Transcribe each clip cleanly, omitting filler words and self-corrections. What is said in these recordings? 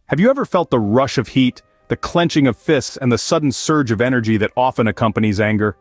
Have you ever felt the rush of heat, the clenching of fists, and the sudden surge of energy that often accompanies anger?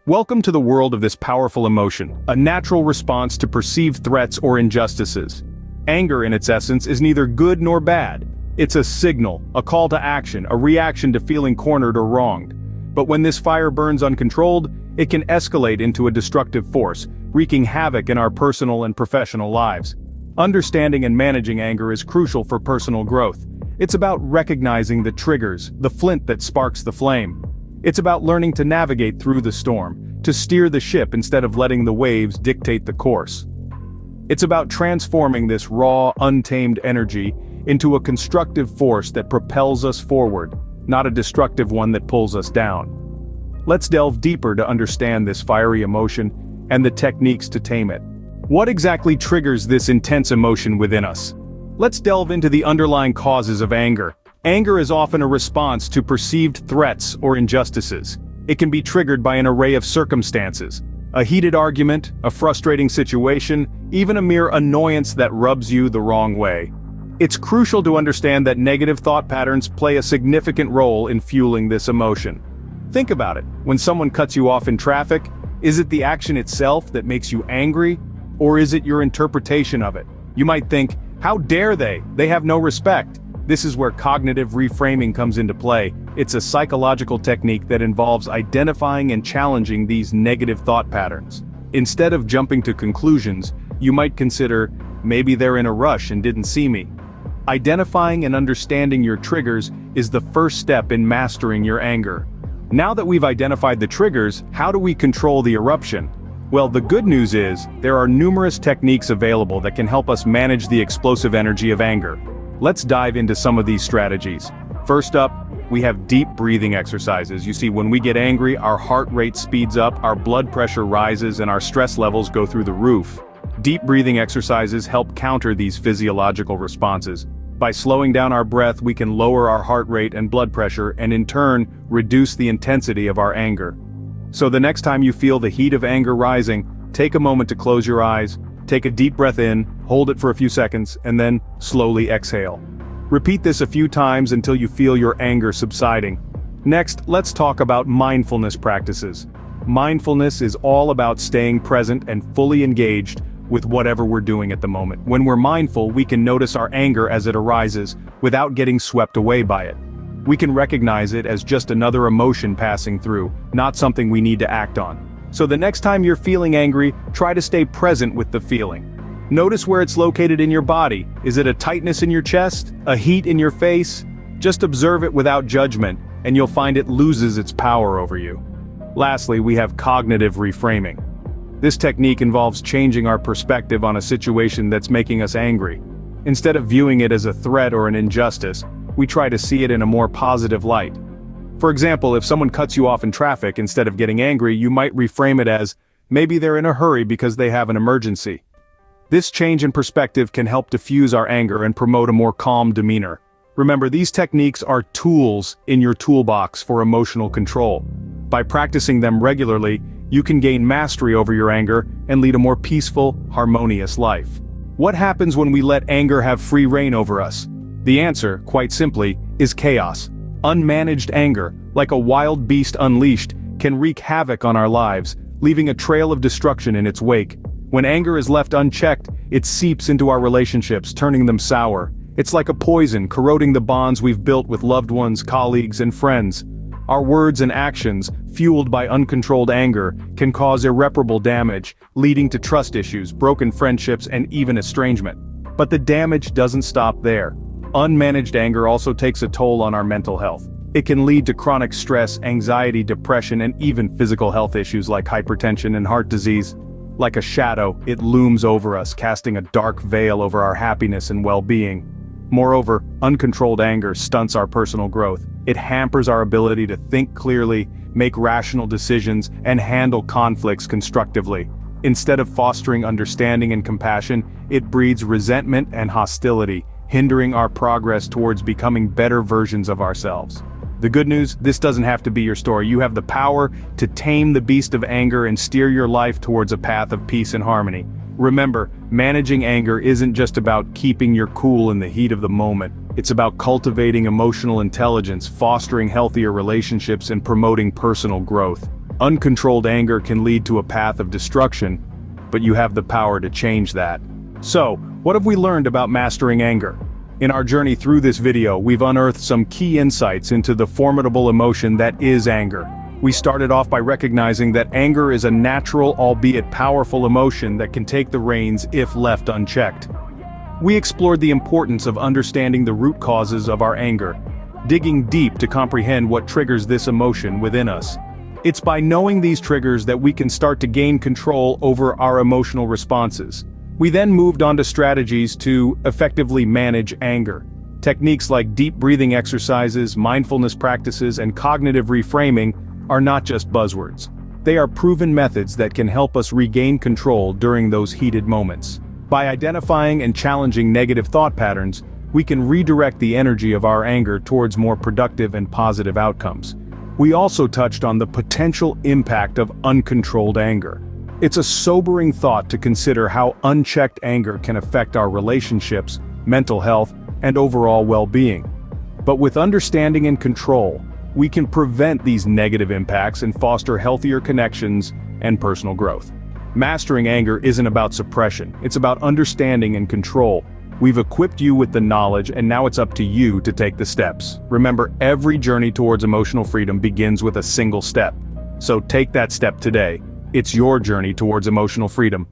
Welcome to the world of this powerful emotion, a natural response to perceived threats or injustices. Anger, in its essence, is neither good nor bad. It's a signal, a call to action, a reaction to feeling cornered or wronged. But when this fire burns uncontrolled, it can escalate into a destructive force, wreaking havoc in our personal and professional lives. Understanding and managing anger is crucial for personal growth. It's about recognizing the triggers, the flint that sparks the flame. It's about learning to navigate through the storm, to steer the ship instead of letting the waves dictate the course. It's about transforming this raw, untamed energy into a constructive force that propels us forward, not a destructive one that pulls us down. Let's delve deeper to understand this fiery emotion and the techniques to tame it. What exactly triggers this intense emotion within us? Let's delve into the underlying causes of anger. Anger is often a response to perceived threats or injustices. It can be triggered by an array of circumstances. A heated argument, a frustrating situation, even a mere annoyance that rubs you the wrong way. It's crucial to understand that negative thought patterns play a significant role in fueling this emotion. Think about it. When someone cuts you off in traffic, is it the action itself that makes you angry? Or is it your interpretation of it? You might think, how dare they? They have no respect. This is where cognitive reframing comes into play. It's a psychological technique that involves identifying and challenging these negative thought patterns. Instead of jumping to conclusions, you might consider, maybe they're in a rush and didn't see me. Identifying and understanding your triggers is the first step in mastering your anger. Now that we've identified the triggers, how do we control the eruption? Well, the good news is, there are numerous techniques available that can help us manage the explosive energy of anger. Let's dive into some of these strategies. First up, we have deep breathing exercises. You see, when we get angry, our heart rate speeds up, our blood pressure rises, and our stress levels go through the roof. Deep breathing exercises help counter these physiological responses. By slowing down our breath, we can lower our heart rate and blood pressure, and in turn, reduce the intensity of our anger. So the next time you feel the heat of anger rising, take a moment to close your eyes, take a deep breath in, hold it for a few seconds, and then slowly exhale. Repeat this a few times until you feel your anger subsiding. Next, let's talk about mindfulness practices. Mindfulness is all about staying present and fully engaged with whatever we're doing at the moment. When we're mindful, we can notice our anger as it arises, without getting swept away by it. We can recognize it as just another emotion passing through, not something we need to act on. So the next time you're feeling angry, try to stay present with the feeling. Notice where it's located in your body. Is it a tightness in your chest? A heat in your face? Just observe it without judgment, and you'll find it loses its power over you. Lastly, we have cognitive reframing. This technique involves changing our perspective on a situation that's making us angry. Instead of viewing it as a threat or an injustice, we try to see it in a more positive light. For example, if someone cuts you off in traffic, instead of getting angry, you might reframe it as, maybe they're in a hurry because they have an emergency. This change in perspective can help diffuse our anger and promote a more calm demeanor. Remember, these techniques are tools in your toolbox for emotional control. By practicing them regularly, you can gain mastery over your anger and lead a more peaceful, harmonious life. What happens when we let anger have free reign over us? The answer, quite simply, is chaos. Unmanaged anger, like a wild beast unleashed, can wreak havoc on our lives, leaving a trail of destruction in its wake. When anger is left unchecked, it seeps into our relationships, turning them sour. It's like a poison, corroding the bonds we've built with loved ones, colleagues, and friends. Our words and actions, fueled by uncontrolled anger, can cause irreparable damage, leading to trust issues, broken friendships, and even estrangement. But the damage doesn't stop there. Unmanaged anger also takes a toll on our mental health. It can lead to chronic stress, anxiety, depression, and even physical health issues like hypertension and heart disease. Like a shadow, it looms over us, casting a dark veil over our happiness and well-being. Moreover, uncontrolled anger stunts our personal growth. It hampers our ability to think clearly, make rational decisions, and handle conflicts constructively. Instead of fostering understanding and compassion, it breeds resentment and hostility, hindering our progress towards becoming better versions of ourselves. The good news, this doesn't have to be your story. You have the power to tame the beast of anger and steer your life towards a path of peace and harmony. Remember, managing anger isn't just about keeping your cool in the heat of the moment. It's about cultivating emotional intelligence, fostering healthier relationships, and promoting personal growth. Uncontrolled anger can lead to a path of destruction, but you have the power to change that. So, what have we learned about mastering anger? In our journey through this video, we've unearthed some key insights into the formidable emotion that is anger. We started off by recognizing that anger is a natural, albeit powerful emotion that can take the reins if left unchecked. We explored the importance of understanding the root causes of our anger, digging deep to comprehend what triggers this emotion within us. It's by knowing these triggers that we can start to gain control over our emotional responses. We then moved on to strategies to effectively manage anger. Techniques like deep breathing exercises, mindfulness practices, and cognitive reframing are not just buzzwords. They are proven methods that can help us regain control during those heated moments. By identifying and challenging negative thought patterns, we can redirect the energy of our anger towards more productive and positive outcomes. We also touched on the potential impact of uncontrolled anger. It's a sobering thought to consider how unchecked anger can affect our relationships, mental health, and overall well-being. But with understanding and control, we can prevent these negative impacts and foster healthier connections and personal growth. Mastering anger isn't about suppression, it's about understanding and control. We've equipped you with the knowledge, and now it's up to you to take the steps. Remember, every journey towards emotional freedom begins with a single step. So take that step today. It's your journey towards emotional freedom.